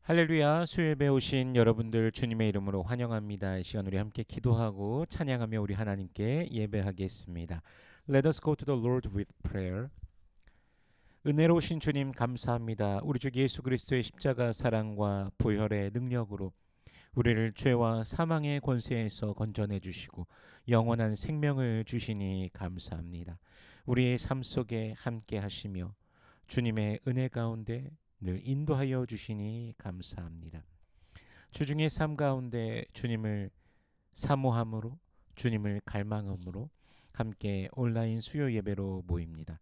할렐루야. 수요일에 오신 여러분들 주님의 이름으로 환영합니다. 이 시간 우리 함께 기도하고 찬양하며 우리 하나님께 예배하겠습니다. Let us go to the Lord with prayer. 은혜로우신 주님 감사합니다. 우리 주 예수 그리스도의 십자가 사랑과 보혈의 능력으로 우리를 죄와 사망의 권세에서 건져내 주시고 영원한 생명을 주시니 감사합니다. 우리의 삶 속에 함께 하시며 주님의 은혜 가운데 늘 인도하여 주시니 감사합니다. 주중의 삶 가운데 주님을 사모함으로 주님을 갈망함으로 함께 온라인 수요 예배로 모입니다.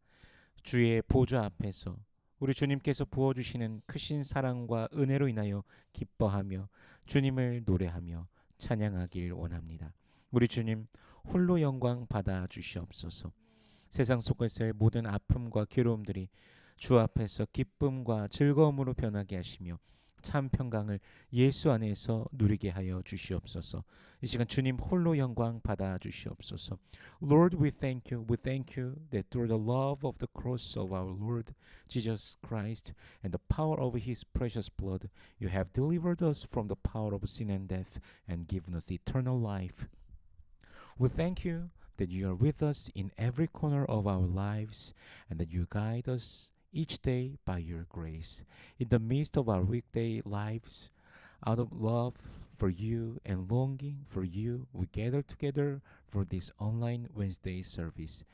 주의 보좌 앞에서 우리 주님께서 부어주시는 크신 사랑과 은혜로 인하여 기뻐하며 주님을 노래하며 찬양하길 원합니다. 우리 주님 홀로 영광 받아 주시옵소서. 세상 속에서의 모든 아픔과 괴로움들이 주 앞에서 기쁨과 즐거움으로 변하게 하시며 참 평강을 예수 안에서 누리게 하여 주시옵소서. 이 시간 주님 홀로 영광 받아 주시옵소서. Lord, we thank you. We thank you that through the love of the cross of our Lord Jesus Christ and the power of His precious blood, you have delivered us from the power of sin and death and given us eternal life. We thank you that you are with us in every corner of our lives and that you guide us each day by your grace. In the midst of our weekday lives, out of love for you and longing for you, we gather together for this online Wednesday service.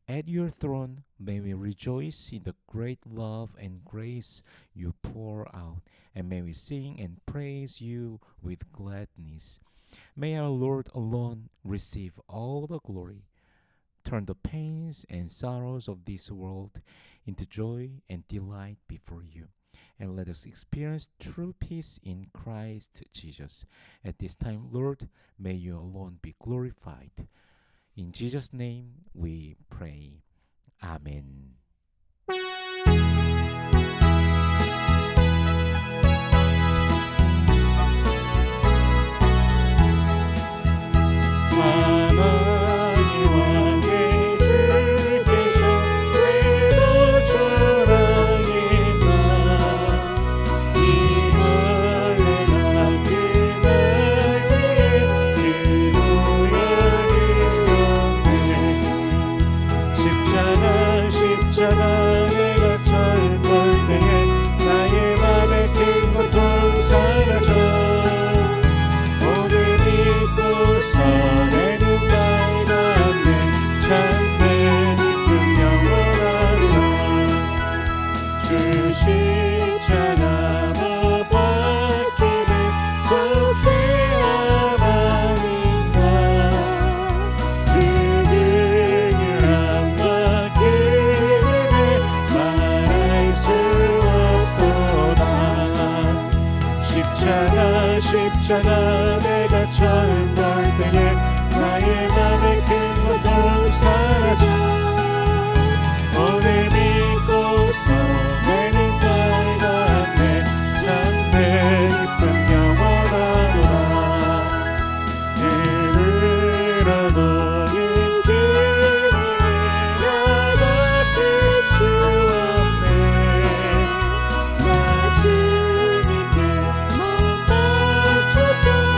At your throne, may we rejoice in the great love and grace you pour out, and may we sing and praise you with gladness. May our Lord alone receive all the glory. Turn the pains and sorrows of this world into joy and delight before you. And let us experience true peace in Christ Jesus. At this time, Lord, may you alone be glorified. In Jesus' name we pray. Amen. 십자가 내가 처음 볼 때에 나의 맘의 큰 고통 사라져 오늘 믿고서 내 눈가에 닿네 참내 기쁨 영원하도다 이르러도 이 길을 나갈 수 없네 나 주님께 멈춰서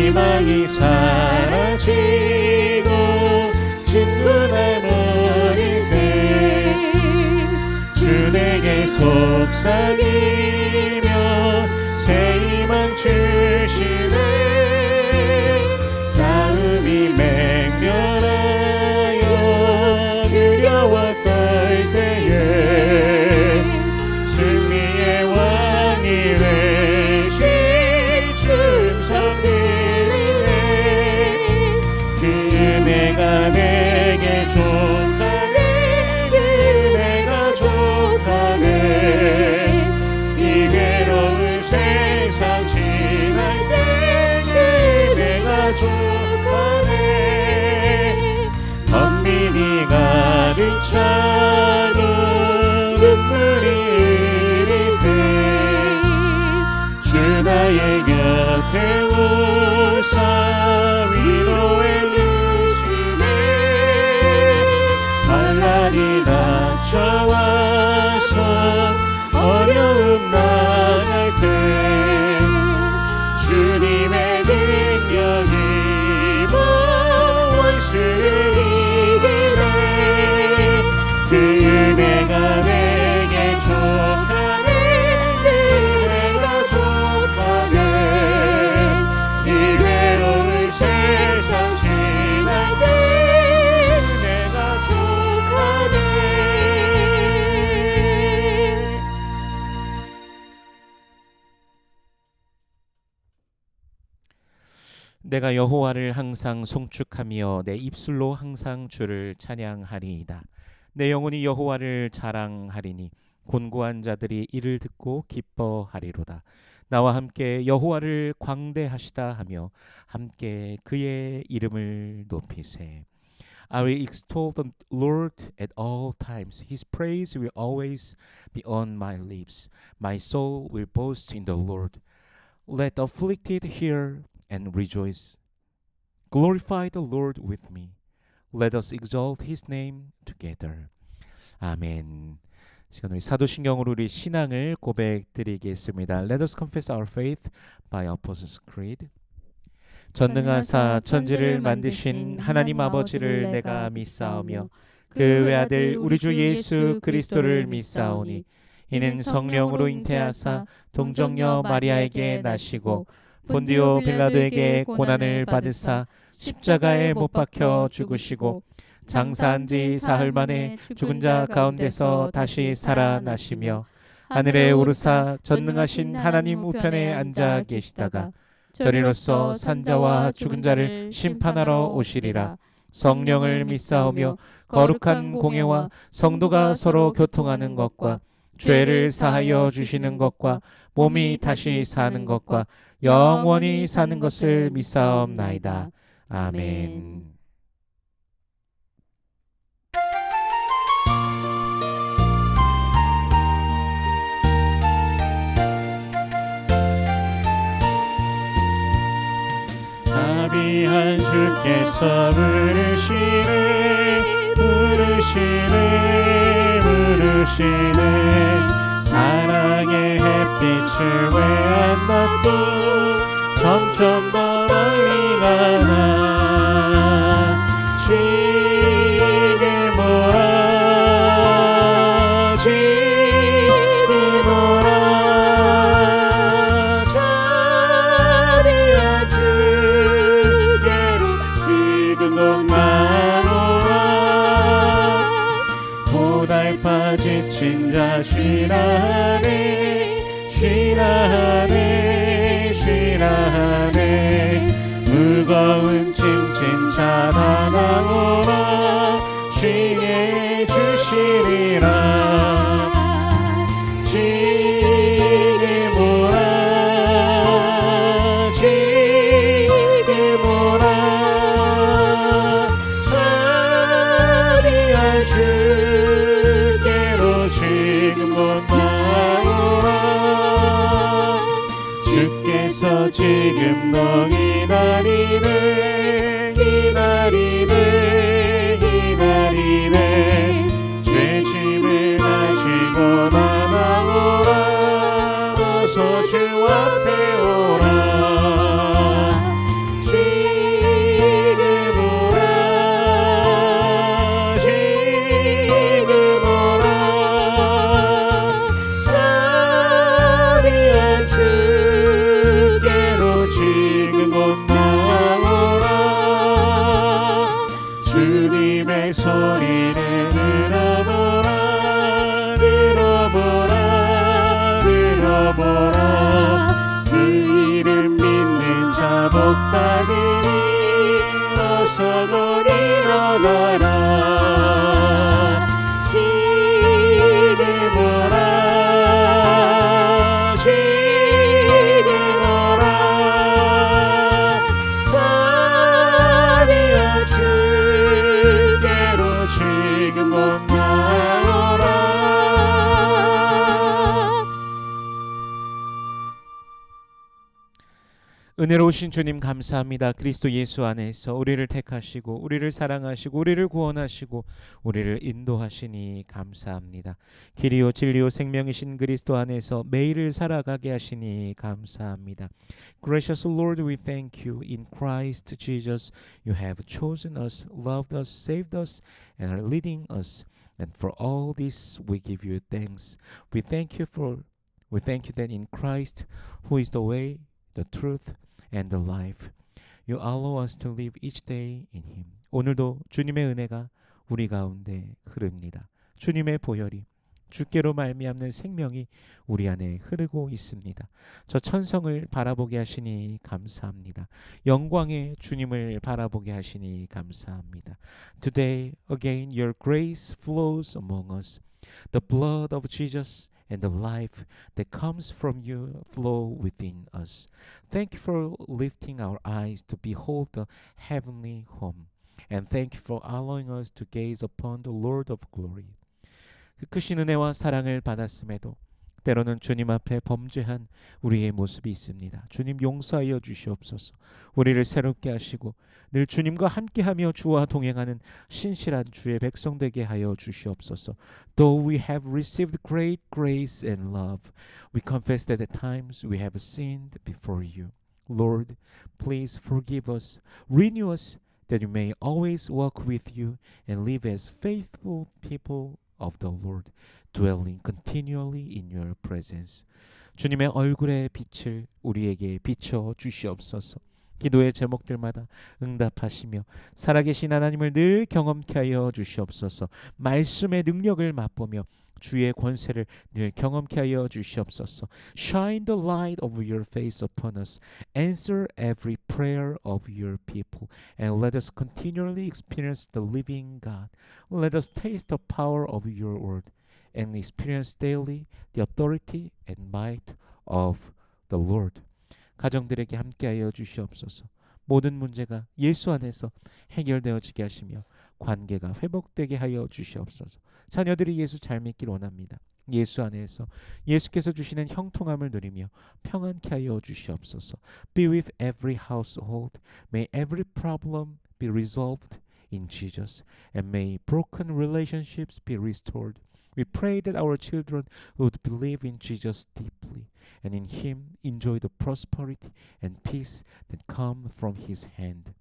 희망이 사라지고 진군에 버릴 때 주 내게 속삭이며 새 희망 주시네. 싸움이 맹렬하여 두려워 떨 때에 승리의 왕이 되신 춤성 들리네. 그 은혜가 내게 족하네. 그 은혜가 족하네. 이 괴로운 세상 지날 때 그 은혜가 족하네. 번민이 가득 차고 눈물이 흐릴 때 주 나의 곁에 오사 위로해 주시네. 환난이 닥쳐와서 어려움 나갈 때 주님의 능력이 원수를 이기네. 그 은혜가 내게 족하네. 그 은혜가 족하네. 이 외로운 세상 지날 때 은혜가 족하네. 내가 여호와를 항상 송축하며 내 입술로 항상 주를 찬양하리이다. 내 영혼이 여호와를 자랑하리니 곤고한 자들이 이를 듣고 기뻐하리로다. 나와 함께 여호와를 광대하시다 하며 함께 그의 이름을 높이세. I will extol the Lord at all times. His praise will always be on my lips. My soul will boast in the Lord. Let the afflicted hear and rejoice. Glorify the Lord with me. Let us exalt His name together. 아멘. 시간 우리 사도신경으로 우리 신앙을 고백드리겠습니다. Let us confess our faith by Apostles' Creed. 전능하사 천지를 만드신 하나님 아버지를 내가 믿사오며 그 외아들 우리 주 예수 그리스도를 믿사오니 이는 성령으로 잉태하사 동정녀 마리아에게 나시고 본디오 빌라도에게 고난을 받으사 십자가에 못 박혀 죽으시고 장사한 지 사흘 만에 죽은 자 가운데서 다시 살아나시며 하늘에 오르사 전능하신 하나님 우편에 앉아 계시다가 저리로서 산자와 죽은 자를 심판하러 오시리라. 성령을 믿사오며 거룩한 공예와 성도가 서로 교통하는 것과 죄를 사하여 주시는 것과 몸이 다시 사는 것과 영원히 사는 것을 믿사옵나이다. 아멘. 자비한 주께서 부르시네 부르시네 부르시네. 사랑의 햇빛을 왜안 받고 점점 더 멀리 가나. 지금 오라 지금 오라. 자비한 주께로 지금도 나오라. 고달파 지친 자 쉬라하네 쉬라하네 쉬라하네. 무거운 짐진 자라나오라. 쉬게 주시리라. 지금 오라 지금 오라. 자비한 주께로 지금 곧 나오라. 주께서 지금 너 기다리네 기다리네 기다리네. 죄짐을 가지고 나아오라. 어서 주 앞에 오라. 주님의 소리를 들어보라 들어보라 들어보라 그 이름 믿는 자 복받으리 어서 곧 일어나라 지금 오라 지금 오라 자비와 주께로 지금 곧 나오라. 은혜로우신 주님 감사합니다. 그리스도 예수 안에서 우리를 택하시고 우리를 사랑하시고 우리를 구원하시고 우리를 인도하시니 감사합니다. 길이요 진리요 생명이신 그리스도 안에서 매일을 살아가게 하시니 감사합니다. Gracious Lord, we thank you. In Christ Jesus, you have chosen us, loved us, saved us, and are leading us. And for all this, we give you thanks. We thank you that in Christ, who is the way, the truth, and the life, you allow us to live each day in Him. 오늘도 주님의 은혜가 우리 가운데 흐릅니다. 주님의 보혈이 주께로 말미암는 생명이 우리 안에 흐르고 있습니다. 저 천성을 바라보게 하시니 감사합니다. 영광의 주님을 바라보게 하시니 감사합니다. Today again your grace flows among us. The blood of Jesus and the life that comes from you flow within us. Thank you for lifting our eyes to behold the heavenly home. And thank you for allowing us to gaze upon the Lord of glory. 그 크신 은혜와 사랑을 받았음에도 때로는 주님 앞에 범죄한 우리의 모습이 있습니다. 주님 용서하여 주시옵소서. 우리를 새롭게 하시고 늘 주님과 함께하며 주와 동행하는 신실한 주의 백성 되게 하여 주시옵소서. Though we have received great grace and love, we confess that at times we have sinned before you. Lord, please forgive us, renew us, that we may always walk with you and live as faithful people of the Lord, dwelling continually in your presence. 주님의 얼굴의 빛을 우리에게 비춰 주시옵소서. 기도의 제목들마다 응답하시며 살아계신 하나님을 늘 경험케 하여 주시옵소서. 말씀의 능력을 맛보며 주의 권세를 늘 경험케 하여 주시옵소서. Shine the light of your face upon us. Answer every prayer of your people. And let us continually experience the living God. Let us taste the power of your word. And experience daily the authority and might of the Lord. 가정들에게 함께하여 주시옵소서. 모든 문제가 예수 안에서 해결되어지게 하시며 관계가 회복되게 하여 주시옵소서. 자녀들이 예수 잘 믿길 원합니다. 예수 안에서 예수께서 주시는 형통함을 누리며 평안케 하여 주시옵소서. Be with every household. May every problem be resolved in Jesus. And may broken relationships be restored. We pray that our children would believe in Jesus deeply and in Him enjoy the prosperity and peace that come from His hand.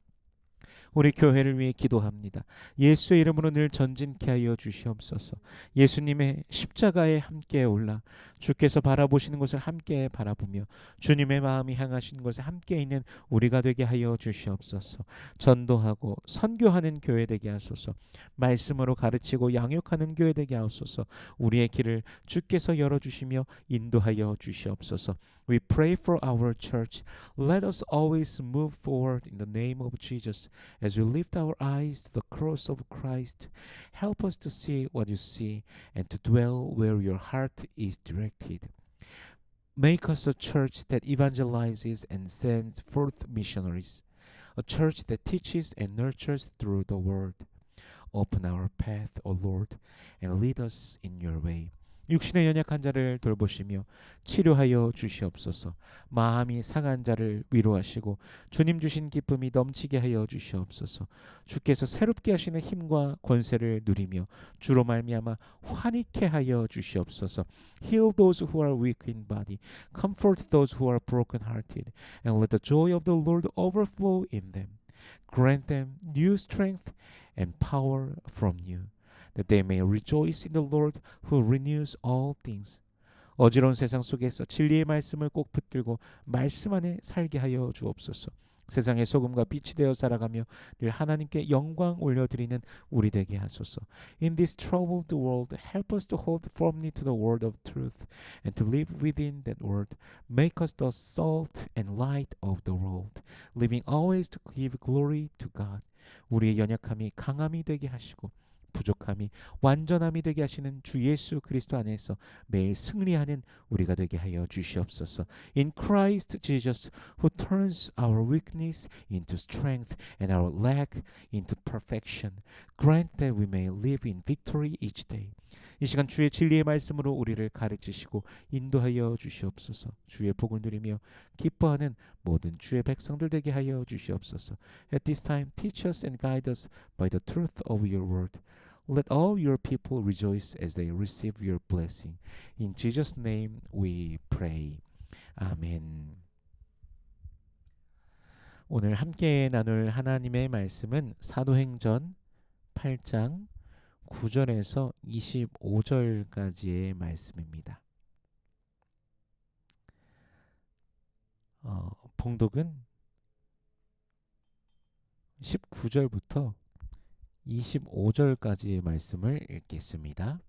우리 교회를 위해 기도합니다. 예수의 이름으로 늘 전진케 하여 주시옵소서. 예수님의 십자가에 함께 올라 주께서 바라보시는 것을 함께 바라보며 주님의 마음이 향하신 것에 함께 있는 우리가 되게 하여 주시옵소서. 전도하고 선교하는 교회 되게 하소서. 말씀으로 가르치고 양육하는 교회 되게 하소서. 우리의 길을 주께서 열어주시며 인도하여 주시옵소서. We pray for our church. Let us always move forward in the name of Jesus. As we lift our eyes to the cross of Christ, help us to see what you see and to dwell where your heart is directed. Make us a church that evangelizes and sends forth missionaries, a church that teaches and nurtures through the word. Open our path, O Lord, and lead us in your way. 육신의 연약한 자를 돌보시며 치료하여 주시옵소서. 마음이 상한 자를 위로하시고 주님 주신 기쁨이 넘치게 하여 주시옵소서. 주께서 새롭게 하시는 힘과 권세를 누리며 주로 말미암아 환희케 하여 주시옵소서. Heal those who are weak in body, comfort those who are broken-hearted, and let the joy of the Lord overflow in them. Grant them new strength and power from you, that they may rejoice in the Lord who renews all things. 어지러운 세상 속에서 진리의 말씀을 꼭 붙들고 말씀 안에 살게 하여 주옵소서. 세상의 소금과 빛이 되어 살아가며 늘 하나님께 영광 올려드리는 우리 되게 하소서. In this troubled world, help us to hold firmly to the word of truth and to live within that word. Make us the salt and light of the world, living always to give glory to God. 우리의 연약함이 강함이 되게 하시고 부족함이 완전함이 되게 하시는 주 예수 그리스도 안에서 매일 승리하는 우리가 되게 하여 주시옵소서. In Christ Jesus, who turns our weakness into strength and our lack into perfection, grant that we may live in victory each day. 이 시간 주의 진리의 말씀으로 우리를 가르치시고 인도하여 주시옵소서. 주의 복을 누리며 기뻐하는 모든 주의 백성들 되게 하여 주시옵소서. At this time, teach us and guide us by the truth of your word. Let all your people rejoice as they receive your blessing. In Jesus' name we pray. 아멘. 오늘 함께 나눌 하나님의 말씀은 사도행전 8장 9절에서 25절까지의 말씀입니다. 봉독은 19절부터 25절까지의 말씀을 읽겠습니다.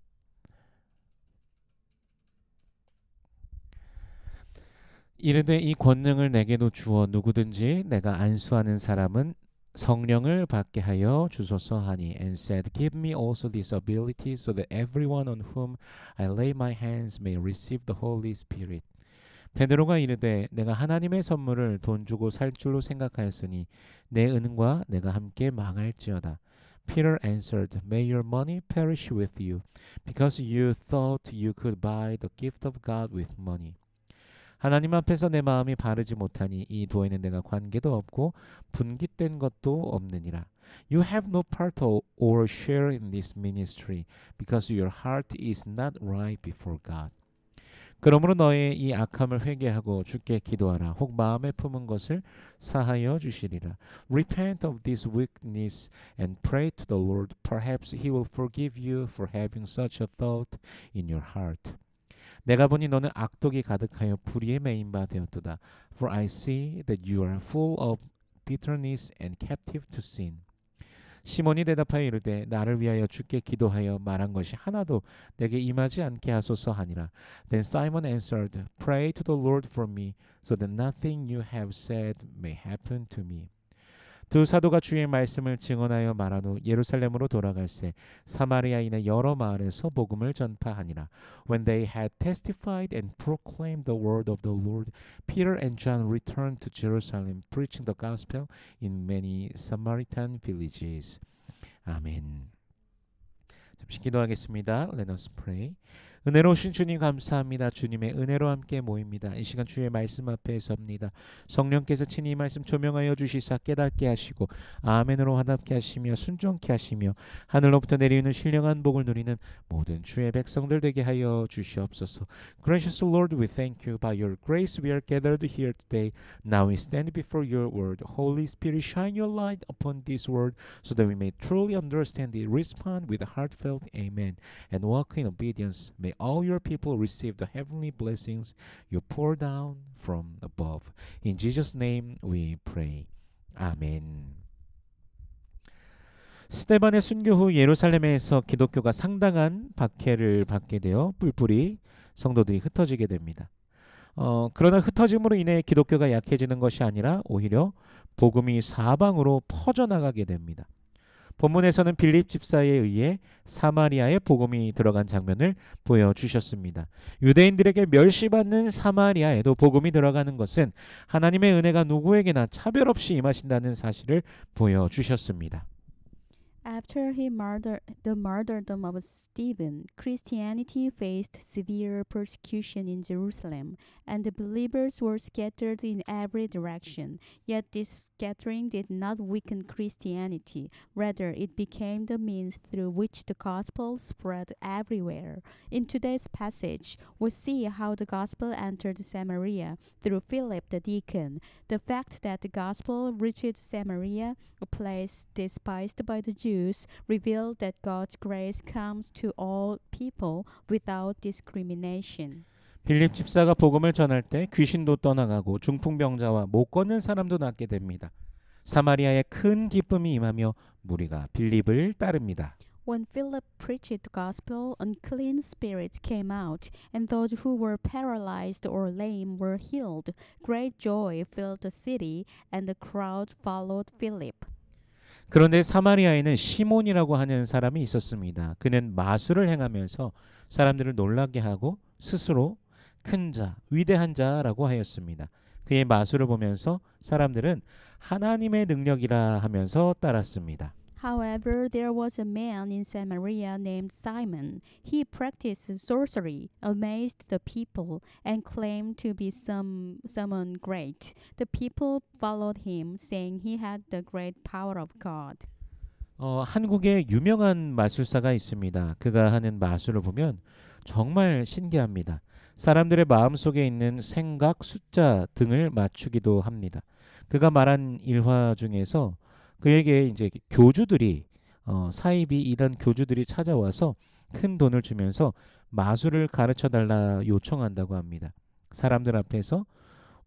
이르되 이 권능을 내게도 주어 누구든지 내가 안수하는 사람은 성령을 받게 하여 주소서 하니 and said, Give me also this ability so that everyone on whom I lay my hands may receive the Holy Spirit. 베드로가 이르되 내가 하나님의 선물을 돈 주고 살 줄로 생각하였으니 내 은과 내가 함께 망할지어다. Peter answered, May your money perish with you, because you thought you could buy the gift of God with money. 하나님 앞에서 내 마음이 바르지 못하니 이 도에는 내가 관계도 없고 분깃된 것도 없느니라. You have no part or share in this ministry, because your heart is not right before God. 그러므로 너의 이 악함을 회개하고 주께 기도하라. 혹 마음에 품은 것을 사하여 주시리라. Repent of this weakness and pray to the Lord. Perhaps He will forgive you for having such a thought in your heart. 내가 보니 너는 악독이 가득하여 불의에 매인 바 되었도다. For I see that you are full of bitterness and captive to sin. 시몬이 대답하여 이르되 나를 위하여 주께 기도하여 말한 것이 하나도 내게 임하지 않게 하소서 하니라. Then Simon answered, Pray to the Lord for me, so that nothing you have said may happen to me. 두 사도가 주의 말씀을 증언하여 말한 후 예루살렘으로 돌아갈새 사마리아인의 여러 마을에서 복음을 전파하니라. When they had testified and proclaimed the word of the Lord, Peter and John returned to Jerusalem, preaching the gospel in many Samaritan villages. 아멘. 잠시 기도하겠습니다. Let us pray. 은혜로우신 주님 감사합니다. 주님의 은혜로 함께 모입니다. 이 시간 주의 말씀 앞에 섭니다. 성령께서 친히 말씀 조명하여 주시사 깨닫게 하시고 아멘으로 화답게 하시며 순종케 하시며 하늘로부터 내리는 신령한 복을 누리는 모든 주의 백성들 되게 하여 주시옵소서. Gracious Lord, we thank you. By your grace we are gathered here today. Now we stand before your word. Holy Spirit, shine your light upon this word so that we may truly understand it. Respond with a heartfelt amen and walk in obedience. May all your people receive the heavenly blessings you pour down from above. In Jesus' name we pray. 아멘. 스데반의 순교 후 예루살렘에서 기독교가 상당한 박해를 받게 되어 뿔뿔이 성도들이 흩어지게 됩니다. 그러나 흩어짐으로 인해 기독교가 약해지는 것이 아니라 오히려 복음이 사방으로 퍼져나가게 됩니다. 본문에서는 빌립 집사에 의해 사마리아에 복음이 들어간 장면을 보여주셨습니다. 유대인들에게 멸시받는 사마리아에도 복음이 들어가는 것은 하나님의 은혜가 누구에게나 차별 없이 임하신다는 사실을 보여주셨습니다. After the martyrdom of Stephen, Christianity faced severe persecution in Jerusalem, and the believers were scattered in every direction. Yet this scattering did not weaken Christianity. Rather, it became the means through which the gospel spread everywhere. In today's passage, we see how the gospel entered Samaria through Philip the deacon. The fact that the gospel reached Samaria, a place despised by the Jews, revealed that God's grace comes to all people without discrimination. 빌립 집사가 복음을 전할 때 귀신도 떠나가고 중풍병자와 못 걷는 사람도 낫게 됩니다. 사마리아에 큰 기쁨이 임하며 무리가 빌립을 따릅니다. When Philip preached the gospel, unclean spirits came out, and those who were paralyzed or lame were healed. Great joy filled the city, and the crowd followed Philip. 그런데 사마리아에는 시몬이라고 하는 사람이 있었습니다. 그는 마술을 행하면서 사람들을 놀라게 하고 스스로 큰 자, 위대한 자라고 하였습니다. 그의 마술을 보면서 사람들은 하나님의 능력이라 하면서 따랐습니다. However, there was a man in Samaria named Simon. He practiced sorcery, amazed the people, and claimed to be someone great. The people followed him, saying he had the great power of God. 한국에 유명한 마술사가 있습니다. 그가 하는 마술을 보면 정말 신기합니다. 사람들의 마음속에 있는 생각, 숫자 등을 맞추기도 합니다. 그가 말한 일화 중에서 그에게 이제 교주들이 사이비 이런 교주들이 찾아와서 큰 돈을 주면서 마술을 가르쳐 달라 요청한다고 합니다. 사람들 앞에서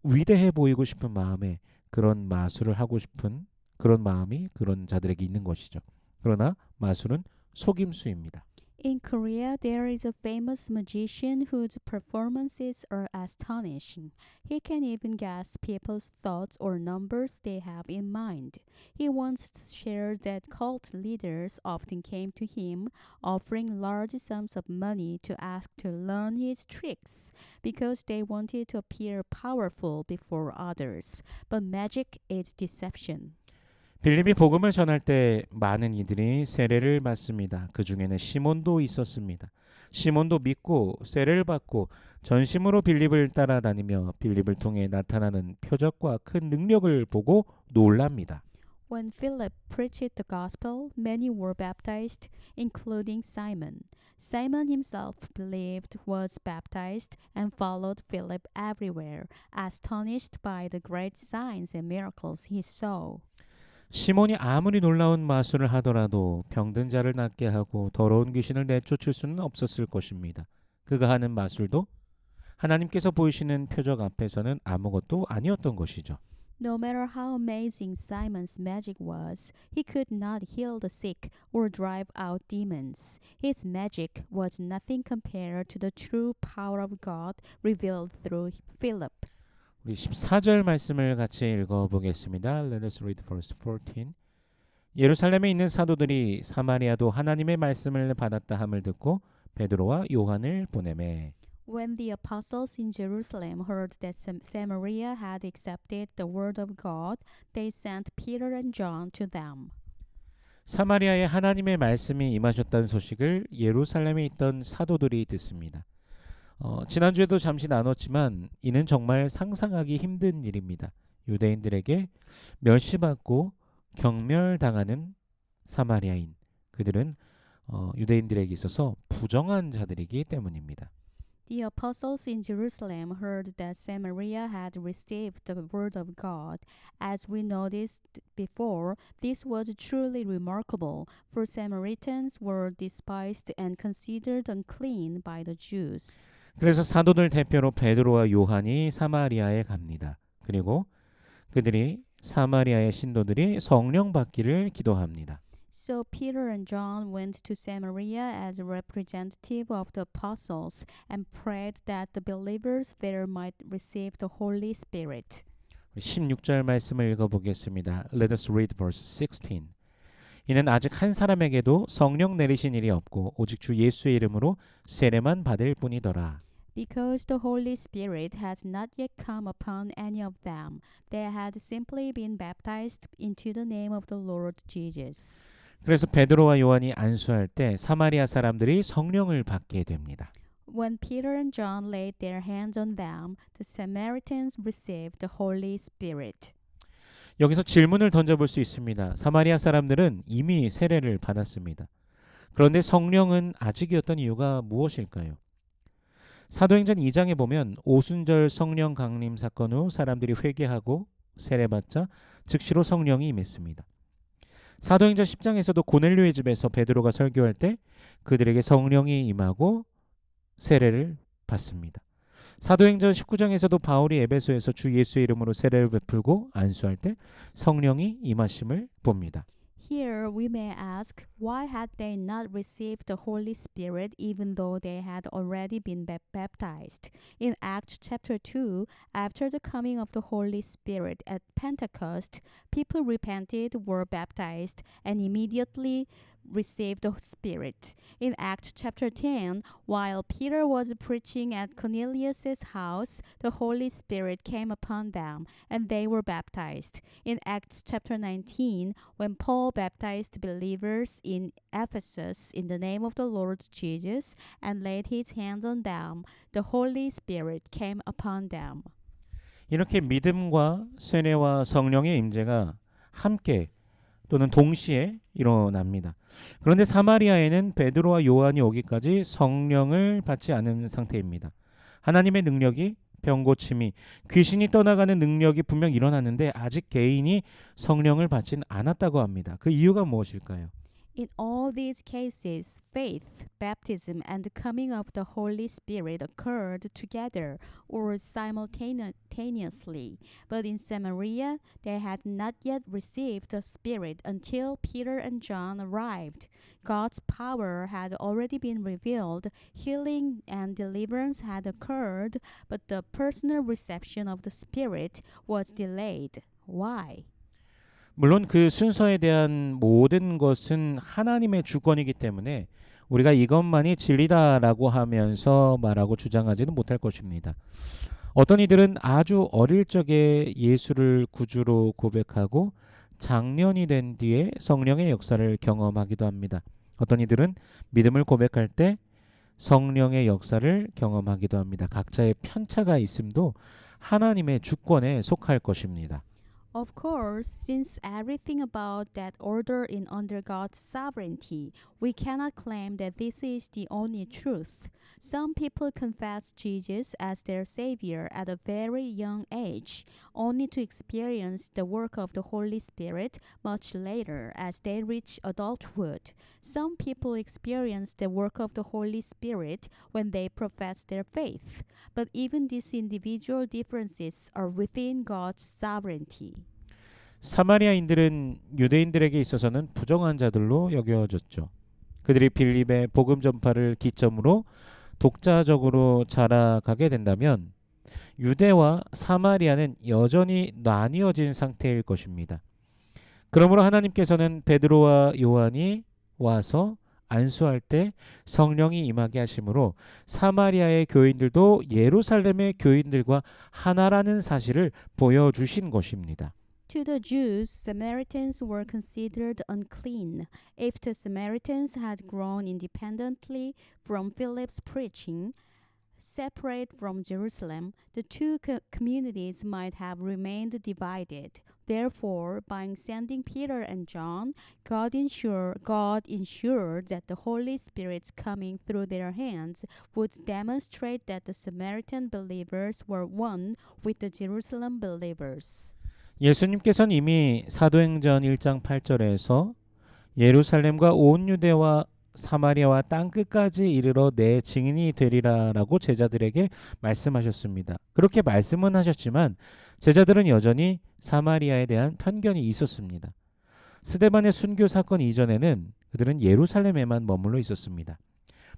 위대해 보이고 싶은 마음에 그런 마술을 하고 싶은 그런 마음이 그런 자들에게 있는 것이죠. 그러나 마술은 속임수입니다. In Korea, there is a famous magician whose performances are astonishing. He can even guess people's thoughts or numbers they have in mind. He once shared that cult leaders often came to him, offering large sums of money to ask to learn his tricks because they wanted to appear powerful before others. But magic is deception. 빌립이 복음을 전할 때 많은 이들이 세례를 받습니다. 그 중에는 시몬도 있었습니다. 시몬도 믿고 세례를 받고 전심으로 빌립을 따라다니며 빌립을 통해 나타나는 표적과 큰 능력을 보고 놀랍니다. When Philip preached the gospel, many were baptized, including Simon. Simon himself believed, was baptized, and followed Philip everywhere, astonished by the great signs and miracles he saw. 시몬이 아무리 놀라운 마술을 하더라도 병든 자를 낫게 하고 더러운 귀신을 내쫓을 수는 없었을 것입니다. 그가 하는 마술도 하나님께서 보이시는 표적 앞에서는 아무것도 아니었던 것이죠. No matter how amazing Simon's magic was, he could not heal the sick or drive out demons. His magic was nothing compared to the true power of God revealed through Philip. 우리 14절 말씀을 같이 읽어보겠습니다. Let us read verse 14. 예루살렘에 있는 사도들이 사마리아도 하나님의 말씀을 받았다 함을 듣고 베드로와 요한을 보내매. When the apostles in Jerusalem heard that Samaria had accepted the word of God, they sent Peter and John to them. 사마리아에 하나님의 말씀이 임하셨다는 소식을 예루살렘에 있던 사도들이 듣습니다. 지난주에도 잠시 나눴지만 이는 정말 상상하기 힘든 일입니다. 유대인들에게 멸시받고 경멸당하는 사마리아인, 그들은 유대인들에게 있어서 부정한 자들이기 때문입니다. The apostles in Jerusalem heard that Samaria had received the word of God. As we noticed before, this was truly remarkable, for Samaritans were despised and considered unclean by the Jews. 그래서 사도들 대표로 베드로와 요한이 사마리아에 갑니다. 그리고 그들이 사마리아의 신도들이 성령 받기를 기도합니다. So Peter and John went to Samaria as a representative of the apostles and prayed that the believers there might receive the Holy Spirit. 16절 말씀을 읽어보겠습니다. Let us read verse 16. 이는 아직 한 사람에게도 성령 내리신 일이 없고 오직 주 예수의 이름으로 세례만 받을 뿐이더라. Because the Holy Spirit has not yet come upon any of them, they had simply been baptized into the name of the Lord Jesus. 그래서 베드로와 요한이 안수할 때 사마리아 사람들이 성령을 받게 됩니다. When Peter and John laid their hands on them, the Samaritans received the Holy Spirit. 여기서 질문을 던져볼 수 있습니다. 사마리아 사람들은 이미 세례를 받았습니다. 그런데 성령은 아직이었던 이유가 무엇일까요? 사도행전 2장에 보면 오순절 성령 강림 사건 후 사람들이 회개하고 세례받자 즉시로 성령이 임했습니다. 사도행전 10장에서도 고넬료의 집에서 베드로가 설교할 때 그들에게 성령이 임하고 세례를 받습니다. 사도행전 19장에서도 바울이 에베소에서 주 예수의 이름으로 세례를 베풀고 안수할 때 성령이 임하심을 봅니다. Here we may ask, why had they not received the Holy Spirit even though they had already been baptized? In Acts chapter 2, after the coming of the Holy Spirit at Pentecost, people repented, were baptized, and immediately received the Spirit. In Acts chapter 10, while Peter was preaching at Cornelius' house, the Holy Spirit came upon them, and they were baptized. In Acts chapter 19, when Paul baptized believers in Ephesus in the name of the Lord Jesus and laid his hands on them, the Holy Spirit came upon them. 이렇게 믿음과 세례와 성령의 임재가 함께 또는 동시에 일어납니다. 그런데 사마리아에는 베드로와 요한이 오기까지 성령을 받지 않은 상태입니다. 하나님의 능력이 병고침이 귀신이 떠나가는 능력이 분명 일어났는데 아직 개인이 성령을 받진 않았다고 합니다. 그 이유가 무엇일까요? In all these cases, faith, baptism, and the coming of the Holy Spirit occurred together or simultaneously. But in Samaria, they had not yet received the Spirit until Peter and John arrived. God's power had already been revealed, healing and deliverance had occurred, but the personal reception of the Spirit was delayed. Why? 물론 그 순서에 대한 모든 것은 하나님의 주권이기 때문에 우리가 이것만이 진리다라고 하면서 말하고 주장하지는 못할 것입니다. 어떤 이들은 아주 어릴 적에 예수를 구주로 고백하고 장년이 된 뒤에 성령의 역사를 경험하기도 합니다. 어떤 이들은 믿음을 고백할 때 성령의 역사를 경험하기도 합니다. 각자의 편차가 있음도 하나님의 주권에 속할 것입니다. Of course, since everything about that order is under God's sovereignty, we cannot claim that this is the only truth. Some people confess Jesus as their Savior at a very young age, only to experience the work of the Holy Spirit much later as they reach adulthood. Some people experience the work of the Holy Spirit when they profess their faith. But even these individual differences are within God's sovereignty. 사마리아인들은 유대인들에게 있어서는 부정한 자들로 여겨졌죠. 그들이 빌립의 복음 전파를 기점으로 독자적으로 자라가게 된다면 유대와 사마리아는 여전히 나뉘어진 상태일 것입니다. 그러므로 하나님께서는 베드로와 요한이 와서 안수할 때 성령이 임하게 하심으로 사마리아의 교인들도 예루살렘의 교인들과 하나라는 사실을 보여주신 것입니다. To the Jews, Samaritans were considered unclean. If the Samaritans had grown independently from Philip's preaching, separate from Jerusalem, the two communities might have remained divided. Therefore, by sending Peter and John, God ensured that the Holy Spirit's coming through their hands would demonstrate that the Samaritan believers were one with the Jerusalem believers. 예수님께서는 이미 사도행전 1장 8절에서 예루살렘과 온 유대와 사마리아와 땅 끝까지 이르러 내 증인이 되리라라고 제자들에게 말씀하셨습니다. 그렇게 말씀은 하셨지만 제자들은 여전히 사마리아에 대한 편견이 있었습니다. 스데반의 순교 사건 이전에는 그들은 예루살렘에만 머물러 있었습니다.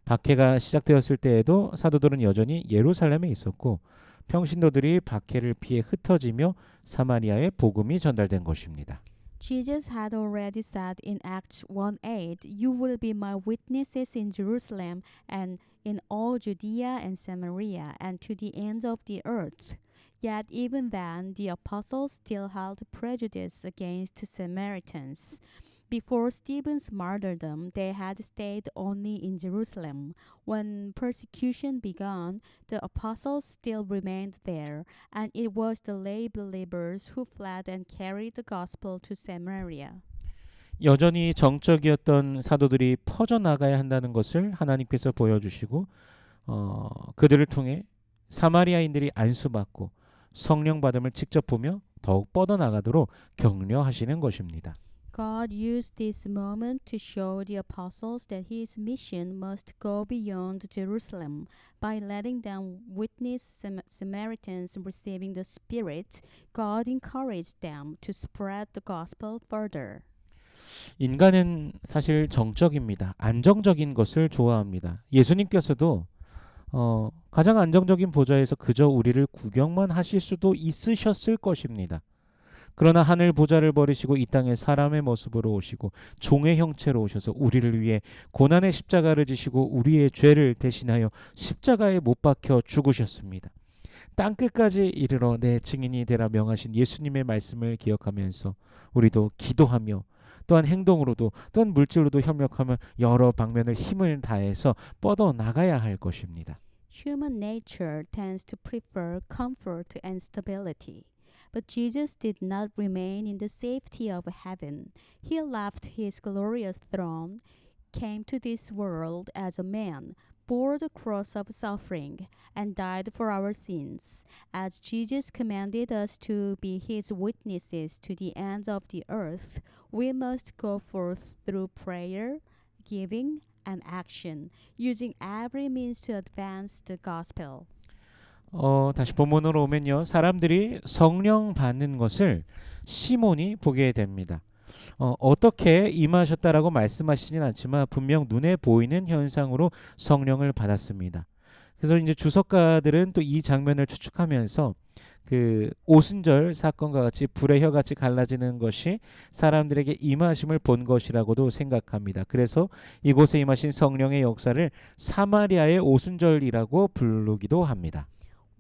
박해가 시작되었을 때에도 사도들은 여전히 예루살렘에 있었고 평신도들이 박해를 피해 흩어지며 사마리아에 복음이 전달된 것입니다. Jesus had already said in Acts 1:8, "You will be my witnesses in Jerusalem and in all Judea and Samaria and to the ends of the earth." Yet even then, the apostles still held prejudice against Samaritans. Before Stephen's martyrdom, they had stayed only in Jerusalem. When persecution began, the apostles still remained there, and it was the lay believers who fled and carried the gospel to Samaria. 여전히 정적이었던 사도들이 퍼져나가야 한다는 것을 하나님께서 보여주시고 그들을 통해 사마리아인들이 안수받고 성령 받음을 직접 보며 더욱 뻗어나가도록 격려하시는 것입니다. God used this moment to show the apostles that his mission must go beyond Jerusalem by letting them witness Samaritans receiving the Spirit. God encouraged them to spread the gospel further. 인간은 사실 정적입니다. 안정적인 것을 좋아합니다. 예수님께서도 가장 안정적인 보좌에서 그저 우리를 구경만 하실 수도 있으셨을 것입니다. 그러나 하늘 보좌를 버리시고 이 땅에 사람의 모습으로 오시고 종의 형체로 오셔서 우리를 위해 고난의 십자가를 지시고 우리의 죄를 대신하여 십자가에 못 박혀 죽으셨습니다. 땅끝까지 이르러 내 증인이 되라 명하신 예수님의 말씀을 기억하면서 우리도 기도하며 또한 행동으로도 또한 물질로도 협력하며 여러 방면을 힘을 다해서 뻗어 나가야 할 것입니다. Human nature tends to prefer comfort and stability. But Jesus did not remain in the safety of heaven. He left his glorious throne, came to this world as a man, bore the cross of suffering, and died for our sins. As Jesus commanded us to be his witnesses to the ends of the earth, we must go forth through prayer, giving, and action, using every means to advance the gospel. 다시 본문으로 오면요. 사람들이 성령 받는 것을 시몬이 보게 됩니다. 어떻게 임하셨다라고 말씀하시진 않지만 분명 눈에 보이는 현상으로 성령을 받았습니다. 그래서 이제 주석가들은 또 이 장면을 추측하면서 그 오순절 사건과 같이 불의 혀같이 갈라지는 것이 사람들에게 임하심을 본 것이라고도 생각합니다. 그래서 이곳에 임하신 성령의 역사를 사마리아의 오순절이라고 부르기도 합니다.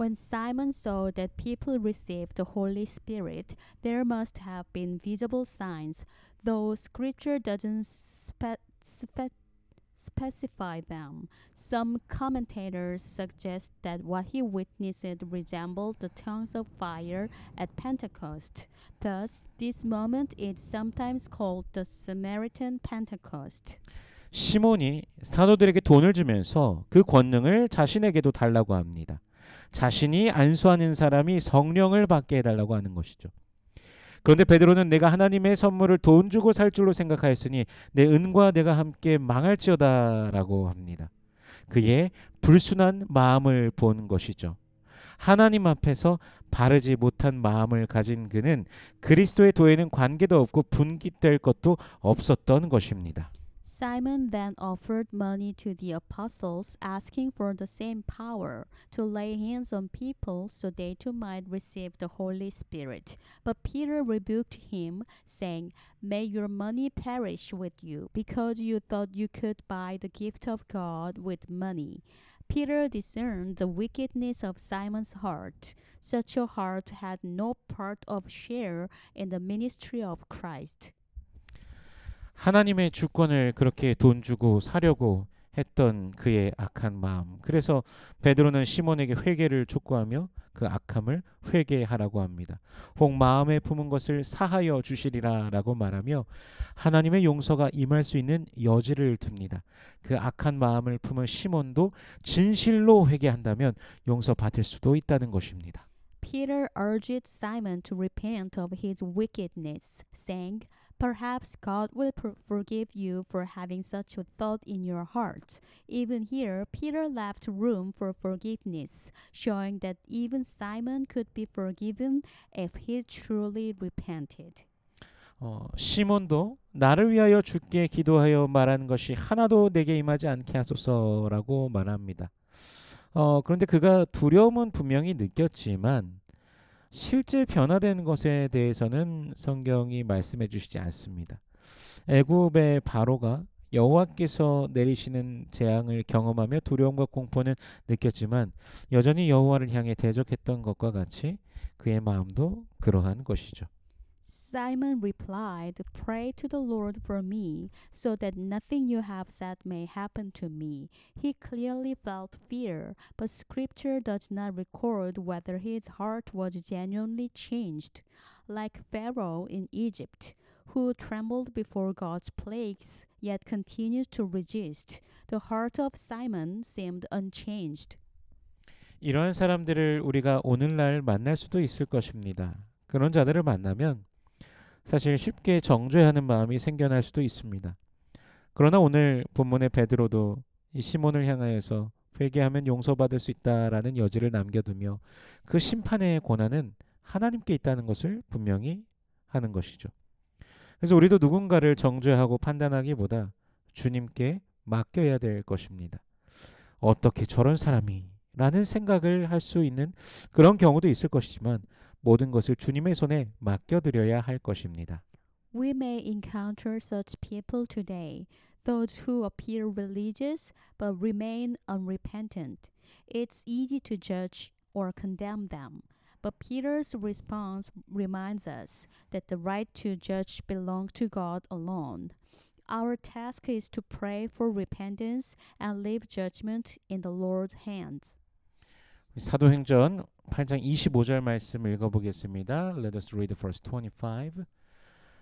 When Simon saw that people received the Holy Spirit, there must have been visible signs, though Scripture doesn't specify them. Some commentators suggest that what he witnessed resembled the tongues of fire at Pentecost. Thus, this moment is sometimes called the Samaritan Pentecost. 시몬이 사도들에게 돈을 주면서 그 권능을 자신에게도 달라고 합니다. 자신이 안수하는 사람이 성령을 받게 해달라고 하는 것이죠. 그런데 베드로는 내가 하나님의 선물을 돈 주고 살 줄로 생각하였으니 내 은과 내가 함께 망할지어다라고 합니다. 그의 불순한 마음을 본 것이죠. 하나님 앞에서 바르지 못한 마음을 가진 그는 그리스도의 도에는 관계도 없고 분깃될 것도 없었던 것입니다. Simon then offered money to the apostles, asking for the same power to lay hands on people so they too might receive the Holy Spirit. But Peter rebuked him, saying, "May your money perish with you, because you thought you could buy the gift of God with money." Peter discerned the wickedness of Simon's heart. Such a heart had no part of share in the ministry of Christ. 하나님의 주권을 그렇게 돈 주고 사려고 했던 그의 악한 마음. 그래서 베드로는 시몬에게 회개를 촉구하며 그 악함을 회개하라고 합니다. 혹 마음에 품은 것을 사하여 주시리라라고 말하며 하나님의 용서가 임할 수 있는 여지를 둡니다. 그 악한 마음을 품은 시몬도 진실로 회개한다면 용서받을 수도 있다는 것입니다. Peter urged Simon to repent of his wickedness, saying, "Perhaps God will forgive you for having such a thought in your heart." Even here, Peter left room for forgiveness, showing that even Simon could be forgiven if he truly repented. 시몬도 나를 위하여 주께 기도하여 말한 것이 하나도 내게 임하지 않게 하소서라고 말합니다. 그런데 그가 두려움은 분명히 느꼈지만 실제 변화된 것에 대해서는 성경이 말씀해 주시지 않습니다. 애굽의 바로가 여호와께서 내리시는 재앙을 경험하며 두려움과 공포는 느꼈지만 여전히 여호와를 향해 대적했던 것과 같이 그의 마음도 그러한 것이죠. Simon replied, "Pray to the Lord for me, so that nothing you have said may happen to me." He clearly felt fear, but Scripture does not record whether his heart was genuinely changed. Like Pharaoh in Egypt, who trembled before God's plagues, yet continued to resist, the heart of Simon seemed unchanged. 이러한 사람들을 우리가 오늘날 만날 수도 있을 것입니다. 그런 자들을 만나면 사실 쉽게 정죄하는 마음이 생겨날 수도 있습니다. 그러나 오늘 본문의 베드로도 이 시몬을 향하여서 회개하면 용서받을 수 있다라는 여지를 남겨두며 그 심판의 권한은 하나님께 있다는 것을 분명히 하는 것이죠. 그래서 우리도 누군가를 정죄하고 판단하기보다 주님께 맡겨야 될 것입니다. 어떻게 저런 사람이 라는 생각을 할 수 있는 그런 경우도 있을 것이지만 모든 것을 주님의 손에 맡겨드려야 할 것입니다. We may encounter such people today, those who appear religious but remain unrepentant. It's easy to judge or condemn them, but Peter's response reminds us that the right to judge belongs to God alone. Our task is to pray for repentance and leave judgment in the Lord's hands. 사도행전 8장 25절 말씀 읽어보겠습니다. Let us read verse 25.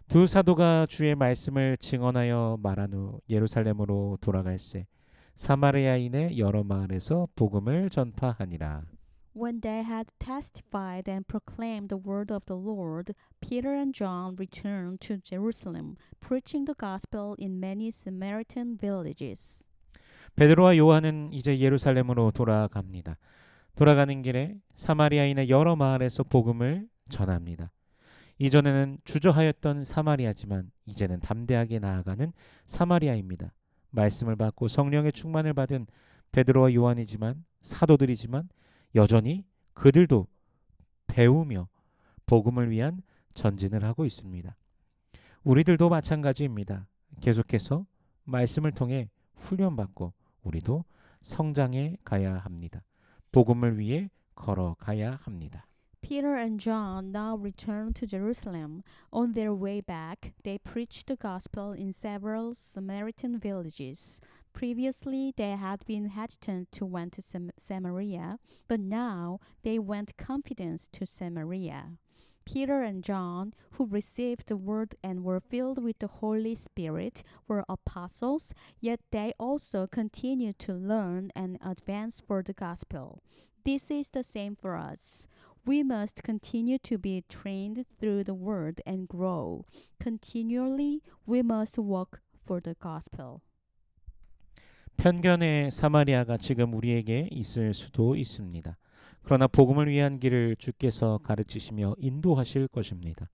두 사도가 주의 말씀을 증언하여 말한 후 예루살렘으로 돌아갈새 사마리아인의 여러 마을에서 복음을 전파하니라. When they had testified and proclaimed the word of the Lord, Peter and John returned to Jerusalem, preaching the gospel in many Samaritan villages. 베드로와 요한은 이제 예루살렘으로 돌아갑니다. 돌아가는 길에 사마리아인의 여러 마을에서 복음을 전합니다. 이전에는 주저하였던 사마리아지만 이제는 담대하게 나아가는 사마리아입니다. 말씀을 받고 성령의 충만을 받은 베드로와 요한이지만 사도들이지만 여전히 그들도 배우며 복음을 위한 전진을 하고 있습니다. 우리들도 마찬가지입니다. 계속해서 말씀을 통해 훈련받고 우리도 성장해 가야 합니다. 복음을 위해 걸어가야 합니다. Peter and John now returned to Jerusalem. On their way back, they preached the gospel in several Samaritan villages. Previously, they had been hesitant to went to Samaria, but now they went confident to Samaria. Peter and John, who received the word and were filled with the Holy Spirit, were apostles, yet they also continued to learn and advance for the gospel. This is the same for us. We must continue to be trained through the word and grow. Continually, we must work for the gospel. 편견의 사마리아가 지금 우리에게 있을 수도 있습니다. 그러나 복음을 위한 길을 주께서 가르치시며 인도하실 것입니다.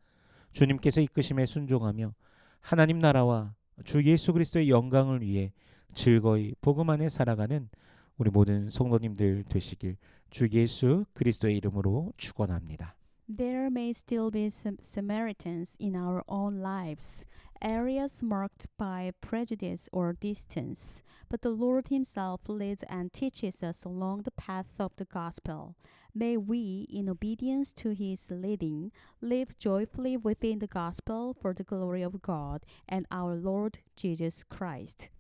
주님께서 이끄심에 순종하며 하나님 나라와 주 예수 그리스도의 영광을 위해 즐거이 복음 안에 살아가는 우리 모든 성도님들 되시길 주 예수 그리스도의 이름으로 축원합니다. There may still be some Samaritans in our own lives, areas marked by prejudice or distance, but the Lord Himself leads and teaches us along the path of the gospel. May we, in obedience to His leading, live joyfully within the gospel for the glory of God and our Lord Jesus Christ.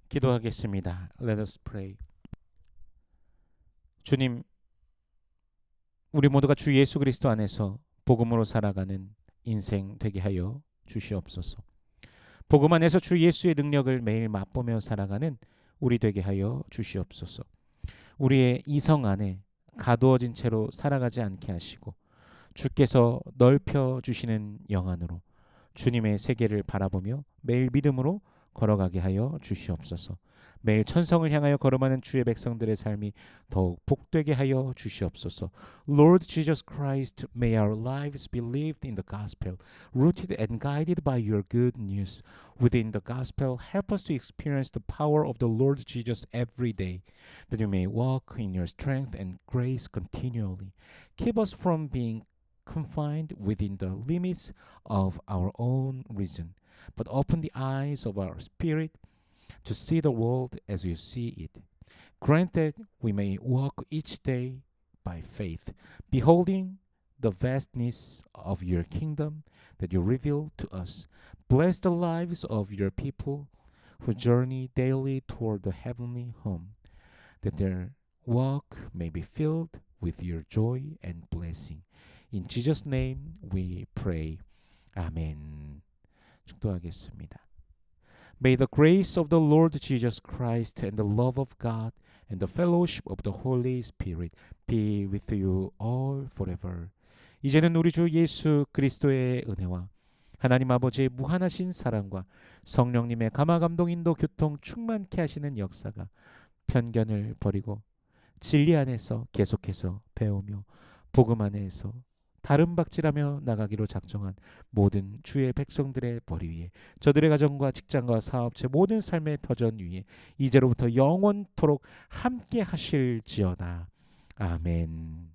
기도하겠습니다. Let us pray. 주님, 우리 모두가 주 예수 그리스도 안에서 복음으로 살아가는 인생 되게 하여 주시옵소서. 복음 안에서 주 예수의 능력을 매일 맛보며 살아가는 우리 되게 하여 주시옵소서. 우리의 이성 안에 가두어진 채로 살아가지 않게 하시고 주께서 넓혀 주시는 영안으로 주님의 세계를 바라보며 매일 믿음으로 걸어가게 하여 주시옵소서. 매일 천성을 향하여 걸어가는 주의 백성들의 삶이 더욱 복되게 하여 주시옵소서. Lord Jesus Christ, may our lives be lived in the gospel, rooted and guided by your good news. Within the gospel, help us to experience the power of the Lord Jesus every day, that you may walk in your strength and grace continually. Keep us from being confined within the limits of our own reason, but open the eyes of our spirit to see the world as you see it. Grant that we may walk each day by faith, beholding the vastness of your kingdom that you reveal to us. Bless the lives of your people who journey daily toward the heavenly home, that their walk may be filled with your joy and blessing. In Jesus' name we pray. 아멘. 축도하겠습니다. May the grace of the Lord Jesus Christ and the love of God and the fellowship of the Holy Spirit be with you all forever. 이제는 우리 주 예수 그리스도의 은혜와 하나님 아버지의 무한하신 사랑과 성령님의 감화 감동 인도 교통 충만케 하시는 역사가 편견을 버리고 진리 안에서 계속해서 배우며 복음 안에서 다름박질하며 나가기로 작정한 모든 주의 백성들의 머리 위에, 저들의 가정과 직장과 사업체 모든 삶의 터전 위에 이제로부터 영원토록 함께 하실지어다. 아멘.